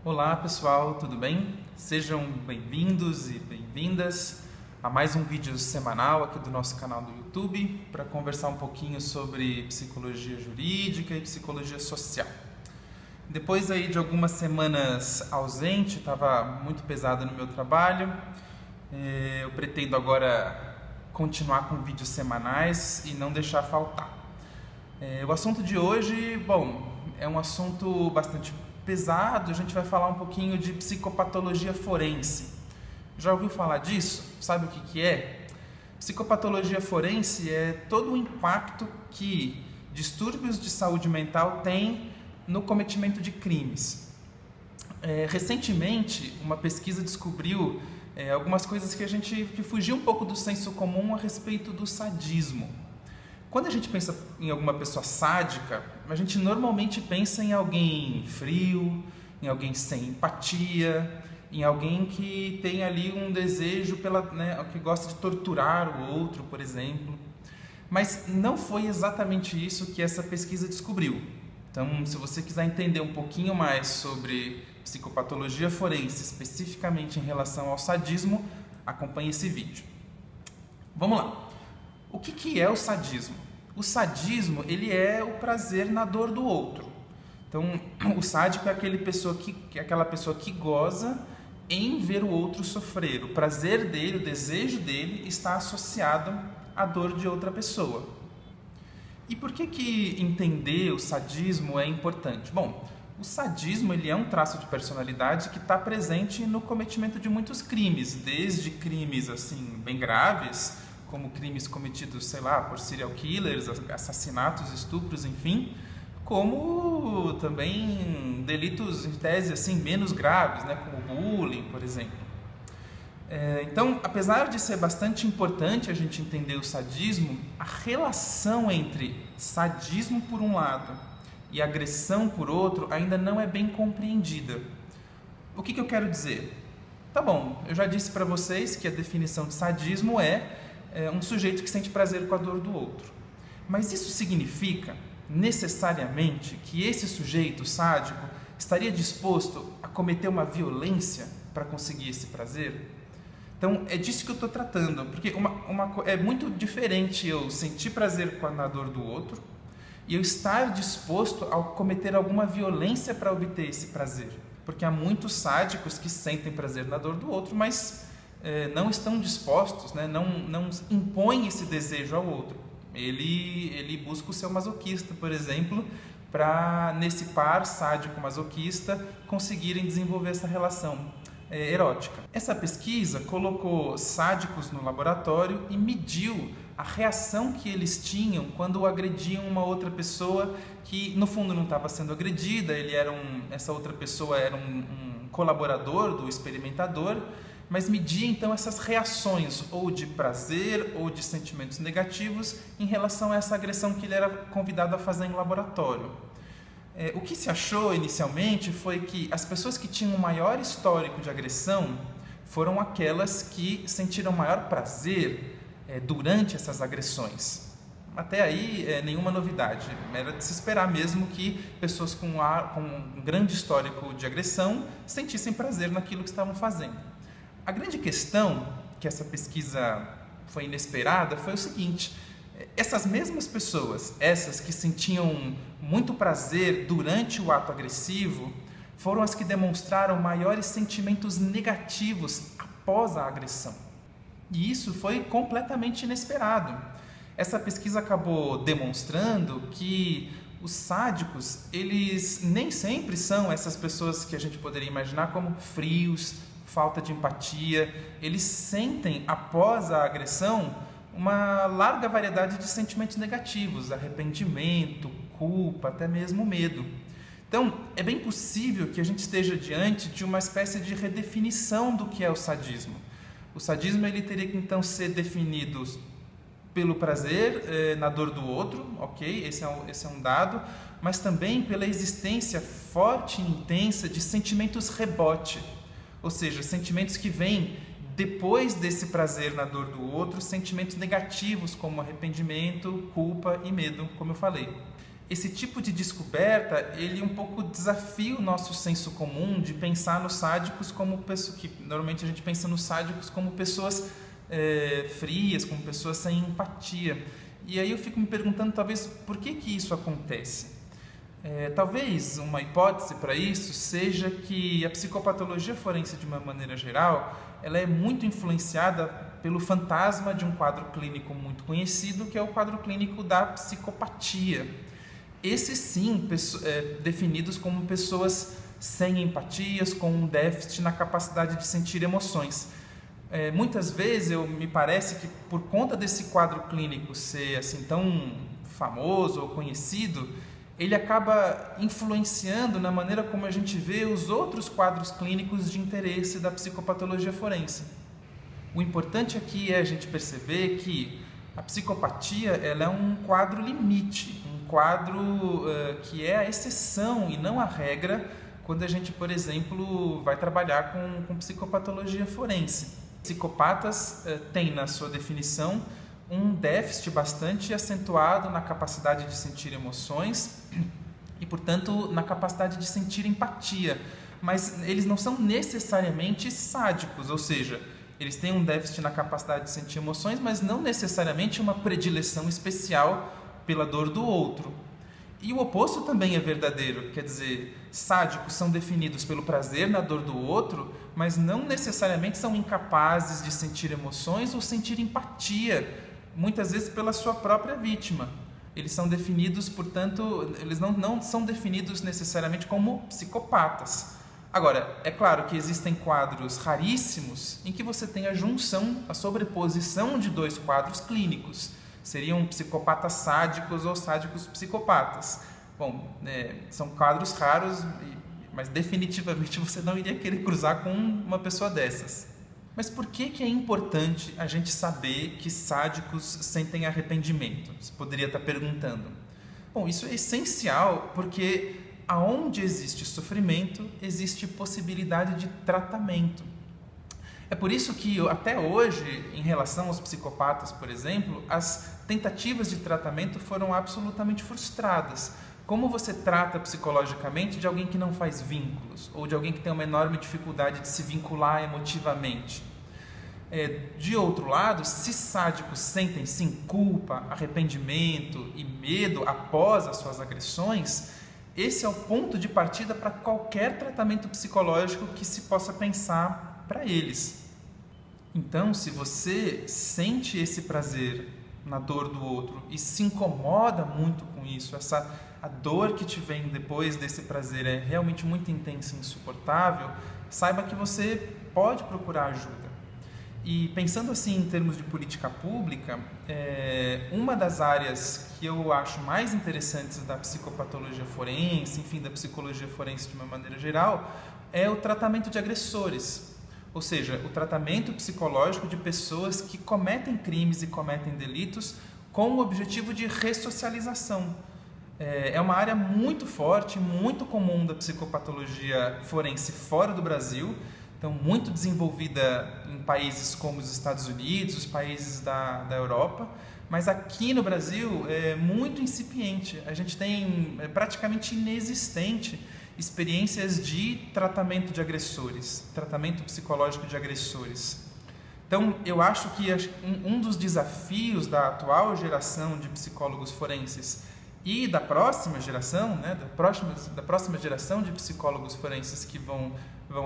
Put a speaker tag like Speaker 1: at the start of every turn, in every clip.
Speaker 1: Olá pessoal, tudo bem? Sejam bem-vindos e bem-vindas a mais um vídeo semanal aqui do nosso canal do YouTube para conversar um pouquinho sobre psicologia jurídica e psicologia social. Depois aí de algumas semanas ausente, estava muito pesado no meu trabalho, eu pretendo agora continuar com vídeos semanais e não deixar faltar. O assunto de hoje, é um assunto bastante pesado. A gente vai falar um pouquinho de psicopatologia forense. Já ouviu falar disso? Sabe o que é? Psicopatologia forense é todo o impacto que distúrbios de saúde mental têm no cometimento de crimes. Recentemente, uma pesquisa descobriu algumas coisas que fugiu um pouco do senso comum a respeito do sadismo. Quando a gente pensa em alguma pessoa sádica, a gente normalmente pensa em alguém frio, em alguém sem empatia, em alguém que tem ali um desejo que gosta de torturar o outro, por exemplo. Mas não foi exatamente isso que essa pesquisa descobriu. Então, se você quiser entender um pouquinho mais sobre psicopatologia forense, especificamente em relação ao sadismo, acompanhe esse vídeo. Vamos lá. O que é o sadismo? O sadismo, ele é o prazer na dor do outro. Então, o sádico é aquela pessoa que goza em ver o outro sofrer. O prazer dele, o desejo dele está associado à dor de outra pessoa. E por que entender o sadismo é importante? O sadismo ele é um traço de personalidade que está presente no cometimento de muitos crimes, desde crimes assim bem graves, como crimes cometidos, por serial killers, assassinatos, estupros, enfim, como também delitos em tese assim menos graves, como bullying, por exemplo. Então, apesar de ser bastante importante a gente entender o sadismo, a relação entre sadismo por um lado e agressão por outro ainda não é bem compreendida. O que eu quero dizer? Eu já disse para vocês que a definição de sadismo é um sujeito que sente prazer com a dor do outro. Mas isso significa, necessariamente, que esse sujeito sádico estaria disposto a cometer uma violência para conseguir esse prazer? Então, é disso que eu estou tratando, porque é muito diferente eu sentir prazer na dor do outro e eu estar disposto a cometer alguma violência para obter esse prazer. Porque há muitos sádicos que sentem prazer na dor do outro, mas não estão dispostos, não impõem esse desejo ao outro. Ele busca o seu masoquista, por exemplo, para nesse par sádico-masoquista conseguirem desenvolver essa relação erótica. Essa pesquisa colocou sádicos no laboratório e mediu a reação que eles tinham quando agrediam uma outra pessoa que no fundo não estava sendo agredida. Essa outra pessoa era um colaborador do experimentador, mas media então essas reações ou de prazer ou de sentimentos negativos em relação a essa agressão que ele era convidado a fazer em laboratório. O que se achou inicialmente foi que as pessoas que tinham um maior histórico de agressão foram aquelas que sentiram maior prazer durante essas agressões. Até aí, nenhuma novidade. Era de se esperar mesmo que pessoas com um grande histórico de agressão sentissem prazer naquilo que estavam fazendo. A grande questão, que essa pesquisa foi inesperada, foi o seguinte: essas mesmas pessoas, essas que sentiam muito prazer durante o ato agressivo, foram as que demonstraram maiores sentimentos negativos após a agressão. E isso foi completamente inesperado. Essa pesquisa acabou demonstrando que os sádicos, eles nem sempre são essas pessoas que a gente poderia imaginar como frios, falta de empatia. Eles sentem, após a agressão, uma larga variedade de sentimentos negativos, arrependimento, culpa, até mesmo medo. Então, é bem possível que a gente esteja diante de uma espécie de redefinição do que é o sadismo. O sadismo ele teria que então ser definido pelo prazer na dor do outro, ok? Esse é um dado, mas também pela existência forte e intensa de sentimentos rebote, ou seja, sentimentos que vêm depois desse prazer na dor do outro, sentimentos negativos como arrependimento, culpa e medo, como eu falei. esse tipo de descoberta, ele um pouco desafia o nosso senso comum de pensar nos sádicos como pessoas, que normalmente a gente pensa nos sádicos como pessoas frias, como pessoas sem empatia. E aí eu fico me perguntando, talvez, por que isso acontece? Talvez uma hipótese para isso seja que a psicopatologia forense, de uma maneira geral, ela é muito influenciada pelo fantasma de um quadro clínico muito conhecido, que é o quadro clínico da psicopatia. Esses sim, definidos como pessoas sem empatias, com um déficit na capacidade de sentir emoções. Muitas vezes, me parece que por conta desse quadro clínico ser assim tão famoso ou conhecido, ele acaba influenciando na maneira como a gente vê os outros quadros clínicos de interesse da psicopatologia forense. O importante aqui é a gente perceber que a psicopatia ela é um quadro limite, um quadro que é a exceção e não a regra quando a gente, por exemplo, vai trabalhar com psicopatologia forense. Psicopatas têm na sua definição um déficit bastante acentuado na capacidade de sentir emoções e, portanto, na capacidade de sentir empatia. Mas eles não são necessariamente sádicos, ou seja, eles têm um déficit na capacidade de sentir emoções, mas não necessariamente uma predileção especial pela dor do outro. E o oposto também é verdadeiro, quer dizer, sádicos são definidos pelo prazer na dor do outro, mas não necessariamente são incapazes de sentir emoções ou sentir empatia, muitas vezes pela sua própria vítima. Eles são definidos, portanto, eles não são definidos necessariamente como psicopatas. Agora, é claro que existem quadros raríssimos em que você tem a junção, a sobreposição de dois quadros clínicos. Seriam psicopatas sádicos ou sádicos psicopatas. Bom, são quadros raros, mas definitivamente você não iria querer cruzar com uma pessoa dessas. Mas por que é importante a gente saber que sádicos sentem arrependimento? Você poderia estar perguntando. Bom, isso é essencial porque aonde existe sofrimento, existe possibilidade de tratamento. É por isso que até hoje, em relação aos psicopatas, por exemplo, as tentativas de tratamento foram absolutamente frustradas. Como você trata psicologicamente de alguém que não faz vínculos, ou de alguém que tem uma enorme dificuldade de se vincular emotivamente? De outro lado, se sádicos sentem sim culpa, arrependimento e medo após as suas agressões, esse é o ponto de partida para qualquer tratamento psicológico que se possa pensar para eles. Então, se você sente esse prazer na dor do outro e se incomoda muito com isso, a dor que te vem depois desse prazer é realmente muito intensa e insuportável, saiba que você pode procurar ajuda. E pensando assim em termos de política pública, uma das áreas que eu acho mais interessantes da psicopatologia forense, enfim, da psicologia forense de uma maneira geral, é o tratamento de agressores. Ou seja, o tratamento psicológico de pessoas que cometem crimes e cometem delitos com o objetivo de ressocialização. É uma área muito forte, muito comum da psicopatologia forense fora do Brasil, então muito desenvolvida em países como os Estados Unidos, os países da Europa, mas aqui no Brasil é muito incipiente. A gente tem praticamente inexistente experiências de tratamento de agressores, tratamento psicológico de agressores. Então, eu acho que um dos desafios da atual geração de psicólogos forenses e da próxima geração, da próxima geração de psicólogos forenses que vão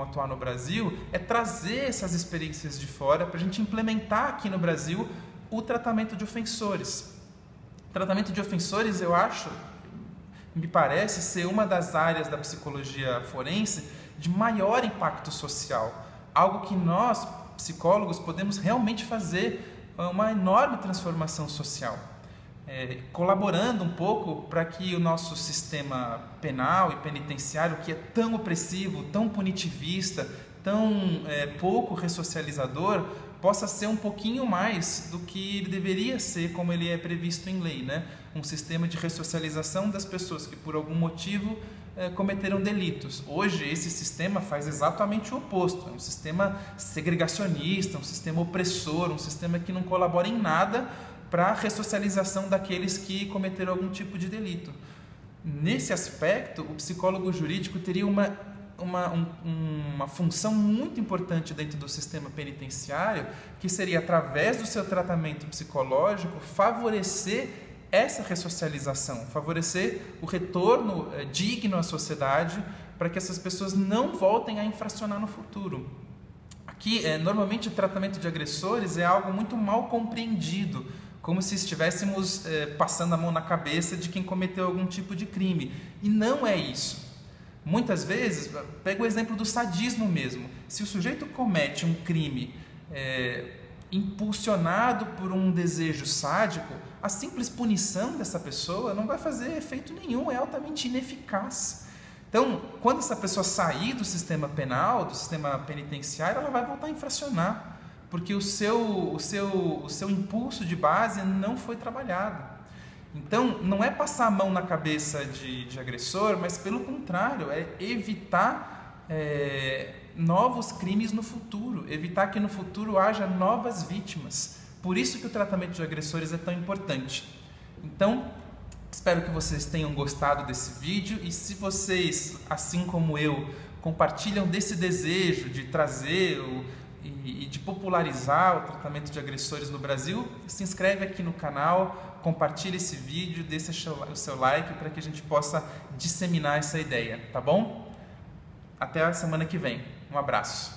Speaker 1: atuar no Brasil, é trazer essas experiências de fora para a gente implementar aqui no Brasil o tratamento de ofensores. O tratamento de ofensores, eu acho, me parece ser uma das áreas da psicologia forense de maior impacto social. Algo que nós, psicólogos, podemos realmente fazer uma enorme transformação social. Colaborando um pouco para que o nosso sistema penal e penitenciário, que é tão opressivo, tão punitivista, tão pouco ressocializador, possa ser um pouquinho mais do que ele deveria ser, como ele é previsto em lei, né? Um sistema de ressocialização das pessoas que por algum motivo cometeram delitos. Hoje esse sistema faz exatamente o oposto, é um sistema segregacionista, um sistema opressor, um sistema que não colabora em nada para a ressocialização daqueles que cometeram algum tipo de delito. Nesse aspecto, o psicólogo jurídico teria uma função muito importante dentro do sistema penitenciário, que seria, através do seu tratamento psicológico, favorecer essa ressocialização, favorecer o retorno digno à sociedade, para que essas pessoas não voltem a infracionar no futuro. Aqui, normalmente, o tratamento de agressores é algo muito mal compreendido, como se estivéssemos passando a mão na cabeça de quem cometeu algum tipo de crime. E não é isso. Muitas vezes, pega o exemplo do sadismo mesmo. Se o sujeito comete um crime impulsionado por um desejo sádico, a simples punição dessa pessoa não vai fazer efeito nenhum, é altamente ineficaz. Então, quando essa pessoa sair do sistema penal, do sistema penitenciário, ela vai voltar a infracionar, porque o seu impulso de base não foi trabalhado. Então, não é passar a mão na cabeça de agressor, mas pelo contrário, é evitar novos crimes no futuro, evitar que no futuro haja novas vítimas. Por isso que o tratamento de agressores é tão importante. Então, espero que vocês tenham gostado desse vídeo, e se vocês, assim como eu, compartilham desse desejo de trazer e de popularizar o tratamento de agressores no Brasil, se inscreve aqui no canal, compartilhe esse vídeo, deixe o seu like para que a gente possa disseminar essa ideia, tá bom? Até a semana que vem. Um abraço.